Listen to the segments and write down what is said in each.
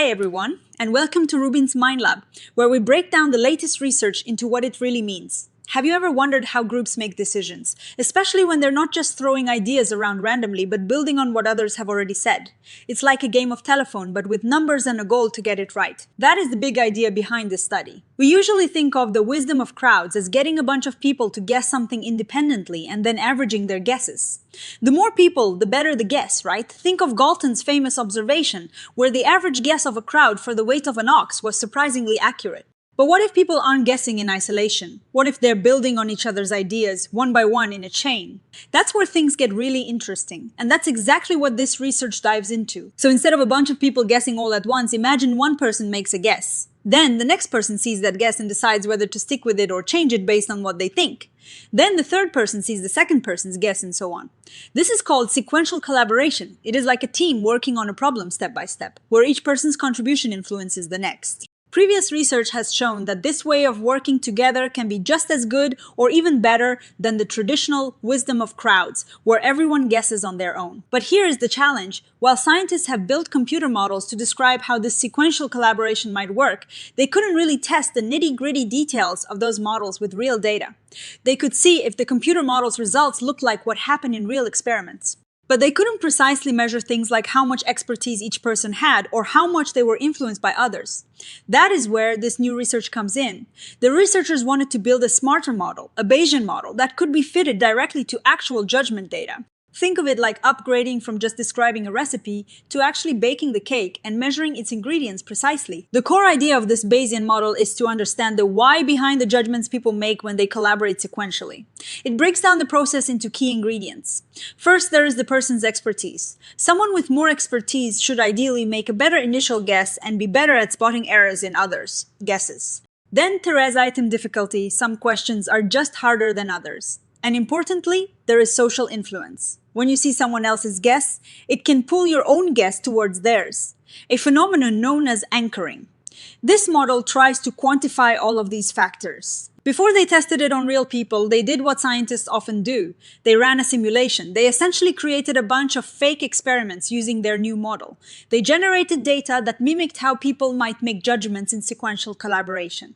Hey everyone, and welcome to RUBIN'S Mind Lab, where we break down the latest research into what it really means. Have you ever wondered how groups make decisions, especially when they're not just throwing ideas around randomly, but building on what others have already said? It's like a game of telephone, but with numbers and a goal to get it right. That is the big idea behind this study. We usually think of the wisdom of crowds as getting a bunch of people to guess something independently and then averaging their guesses. The more people, the better the guess, right? Think of Galton's famous observation, where the average guess of a crowd for the weight of an ox was surprisingly accurate. But what if people aren't guessing in isolation? What if they're building on each other's ideas, one by one in a chain? That's where things get really interesting, and that's exactly what this research dives into. So instead of a bunch of people guessing all at once, imagine one person makes a guess. Then the next person sees that guess and decides whether to stick with it or change it based on what they think. Then the third person sees the second person's guess and so on. This is called sequential collaboration. It is like a team working on a problem step by step, where each person's contribution influences the next. Previous research has shown that this way of working together can be just as good or even better than the traditional wisdom of crowds, where everyone guesses on their own. But here is the challenge. While scientists have built computer models to describe how this sequential collaboration might work, they couldn't really test the nitty-gritty details of those models with real data. They could see if the computer model's results looked like what happened in real experiments. But they couldn't precisely measure things like how much expertise each person had or how much they were influenced by others. That is where this new research comes in. The researchers wanted to build a smarter model, a Bayesian model, that could be fitted directly to actual judgment data. Think of it like upgrading from just describing a recipe to actually baking the cake and measuring its ingredients precisely. The core idea of this Bayesian model is to understand the why behind the judgments people make when they collaborate sequentially. It breaks down the process into key ingredients. First, there is the person's expertise. Someone with more expertise should ideally make a better initial guess and be better at spotting errors in others' guesses. Then there is item difficulty. Some questions are just harder than others. And importantly, there is social influence. When you see someone else's guess, it can pull your own guess towards theirs, a phenomenon known as anchoring. This model tries to quantify all of these factors. Before they tested it on real people, they did what scientists often do. They ran a simulation. They essentially created a bunch of fake experiments using their new model. They generated data that mimicked how people might make judgments in sequential collaboration.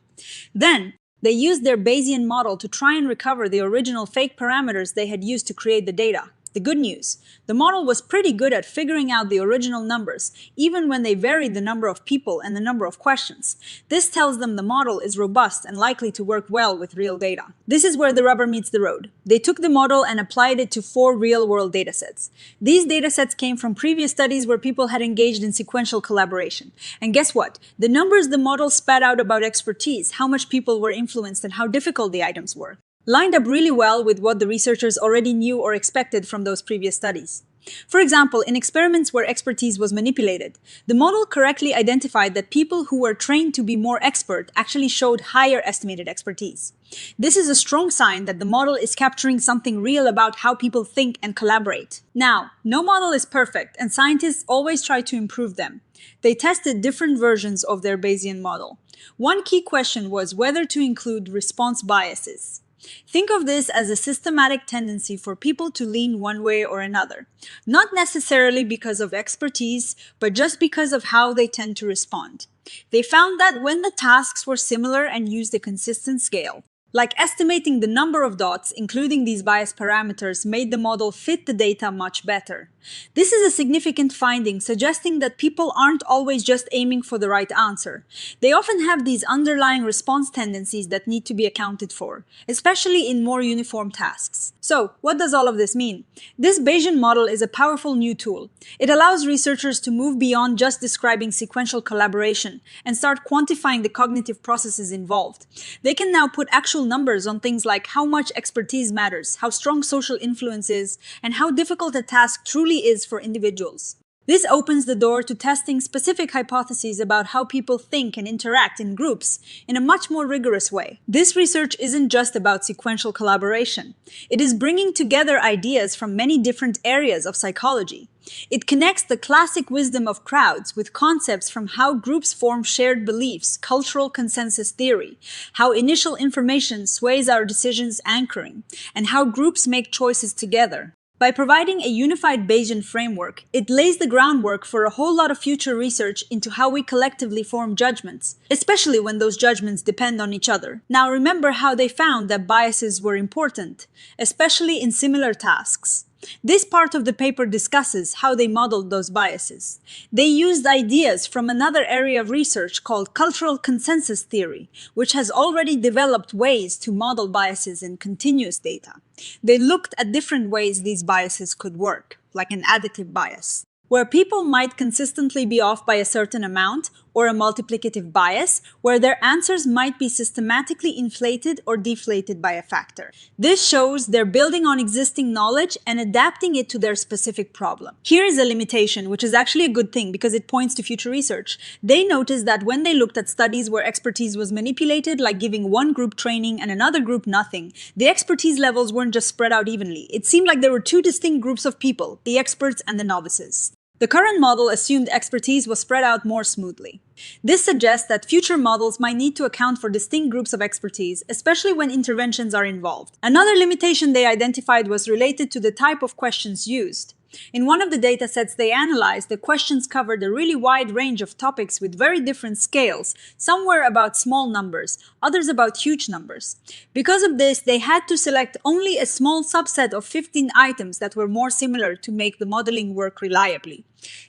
Then, they used their Bayesian model to try and recover the original fake parameters they had used to create the data. The good news, the model was pretty good at figuring out the original numbers, even when they varied the number of people and the number of questions. This tells them the model is robust and likely to work well with real data. This is where the rubber meets the road. They took the model and applied it to 4 real-world datasets. These datasets came from previous studies where people had engaged in sequential collaboration. And guess what? The numbers the model spat out about expertise, how much people were influenced and how difficult the items were, lined up really well with what the researchers already knew or expected from those previous studies. For example, in experiments where expertise was manipulated, the model correctly identified that people who were trained to be more expert actually showed higher estimated expertise. This is a strong sign that the model is capturing something real about how people think and collaborate. Now, no model is perfect, and scientists always try to improve them. They tested different versions of their Bayesian model. One key question was whether to include response biases. Think of this as a systematic tendency for people to lean one way or another, not necessarily because of expertise, but just because of how they tend to respond. They found that when the tasks were similar and used a consistent scale, like estimating the number of dots, including these bias parameters, made the model fit the data much better. This is a significant finding, suggesting that people aren't always just aiming for the right answer. They often have these underlying response tendencies that need to be accounted for, especially in more uniform tasks. So, what does all of this mean? This Bayesian model is a powerful new tool. It allows researchers to move beyond just describing sequential collaboration and start quantifying the cognitive processes involved. They can now put actual numbers on things like how much expertise matters, how strong social influence is, and how difficult a task truly is for individuals. This opens the door to testing specific hypotheses about how people think and interact in groups in a much more rigorous way. This research isn't just about sequential collaboration. It is bringing together ideas from many different areas of psychology. It connects the classic wisdom of crowds with concepts from how groups form shared beliefs, cultural consensus theory, how initial information sways our decisions anchoring, and how groups make choices together. By providing a unified Bayesian framework, it lays the groundwork for a whole lot of future research into how we collectively form judgments, especially when those judgments depend on each other. Now remember how they found that biases were important, especially in similar tasks. This part of the paper discusses how they modeled those biases. They used ideas from another area of research called cultural consensus theory, which has already developed ways to model biases in continuous data. They looked at different ways these biases could work, like an additive bias, where people might consistently be off by a certain amount, or a multiplicative bias, where their answers might be systematically inflated or deflated by a factor. This shows they're building on existing knowledge and adapting it to their specific problem. Here is a limitation, which is actually a good thing because it points to future research. They noticed that when they looked at studies where expertise was manipulated, like giving one group training and another group nothing, the expertise levels weren't just spread out evenly. It seemed like there were two distinct groups of people, the experts and the novices. The current model assumed expertise was spread out more smoothly. This suggests that future models might need to account for distinct groups of expertise, especially when interventions are involved. Another limitation they identified was related to the type of questions used. In one of the datasets they analyzed, the questions covered a really wide range of topics with very different scales. Some were about small numbers, others about huge numbers. Because of this, they had to select only a small subset of 15 items that were more similar to make the modeling work reliably.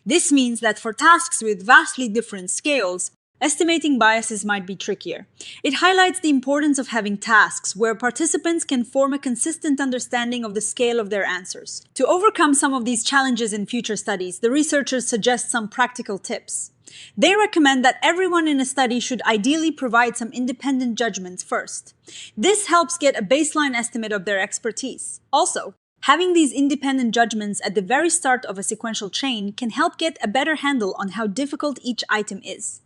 This means that for tasks with vastly different scales, estimating biases might be trickier. It highlights the importance of having tasks where participants can form a consistent understanding of the scale of their answers. To overcome some of these challenges in future studies, the researchers suggest some practical tips. They recommend that everyone in a study should ideally provide some independent judgments first. This helps get a baseline estimate of their expertise. Also, having these independent judgments at the very start of a sequential chain can help get a better handle on how difficult each item is.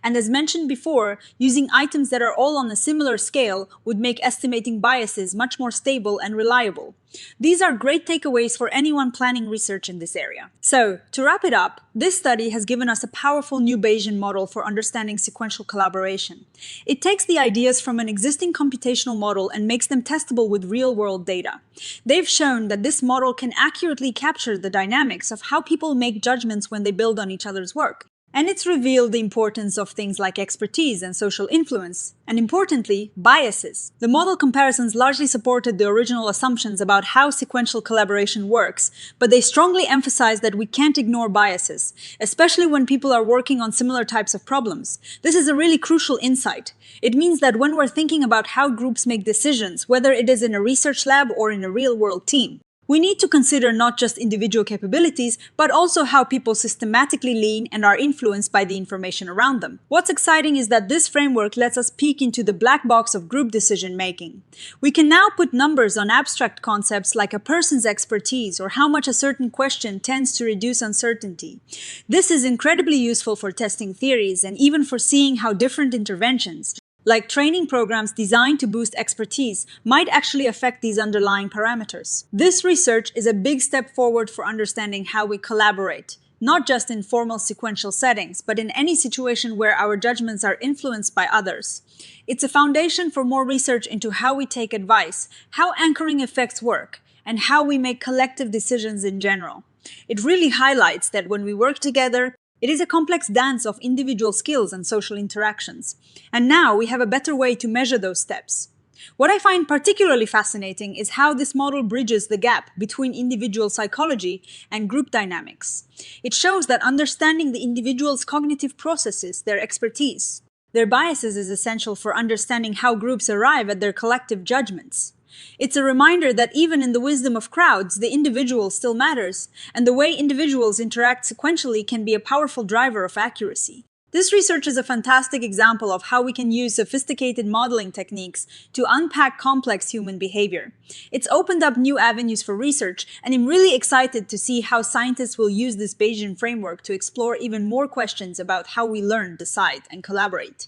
And as mentioned before, using items that are all on a similar scale would make estimating biases much more stable and reliable. These are great takeaways for anyone planning research in this area. So, to wrap it up, this study has given us a powerful new Bayesian model for understanding sequential collaboration. It takes the ideas from an existing computational model and makes them testable with real-world data. They've shown that this model can accurately capture the dynamics of how people make judgments when they build on each other's work. And it's revealed the importance of things like expertise and social influence, and importantly, biases. The model comparisons largely supported the original assumptions about how sequential collaboration works, but they strongly emphasize that we can't ignore biases, especially when people are working on similar types of problems. This is a really crucial insight. It means that when we're thinking about how groups make decisions, whether it is in a research lab or in a real-world team, we need to consider not just individual capabilities, but also how people systematically lean and are influenced by the information around them. What's exciting is that this framework lets us peek into the black box of group decision-making. We can now put numbers on abstract concepts like a person's expertise or how much a certain question tends to reduce uncertainty. This is incredibly useful for testing theories and even for seeing how different interventions, like training programs designed to boost expertise, might actually affect these underlying parameters. This research is a big step forward for understanding how we collaborate, not just in formal sequential settings, but in any situation where our judgments are influenced by others. It's a foundation for more research into how we take advice, how anchoring effects work, and how we make collective decisions in general. It really highlights that when we work together, it is a complex dance of individual skills and social interactions. And now we have a better way to measure those steps. What I find particularly fascinating is how this model bridges the gap between individual psychology and group dynamics. It shows that understanding the individual's cognitive processes, their expertise, their biases is essential for understanding how groups arrive at their collective judgments. It's a reminder that even in the wisdom of crowds, the individual still matters, and the way individuals interact sequentially can be a powerful driver of accuracy. This research is a fantastic example of how we can use sophisticated modeling techniques to unpack complex human behavior. It's opened up new avenues for research, and I'm really excited to see how scientists will use this Bayesian framework to explore even more questions about how we learn, decide, and collaborate.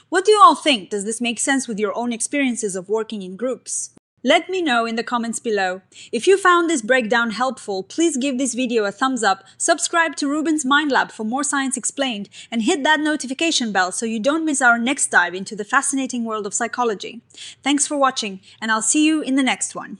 What do you all think? Does this make sense with your own experiences of working in groups? Let me know in the comments below. If you found this breakdown helpful, please give this video a thumbs up, subscribe to RUBIN'S Mind Lab for more science explained, and hit that notification bell so you don't miss our next dive into the fascinating world of psychology. Thanks for watching, and I'll see you in the next one.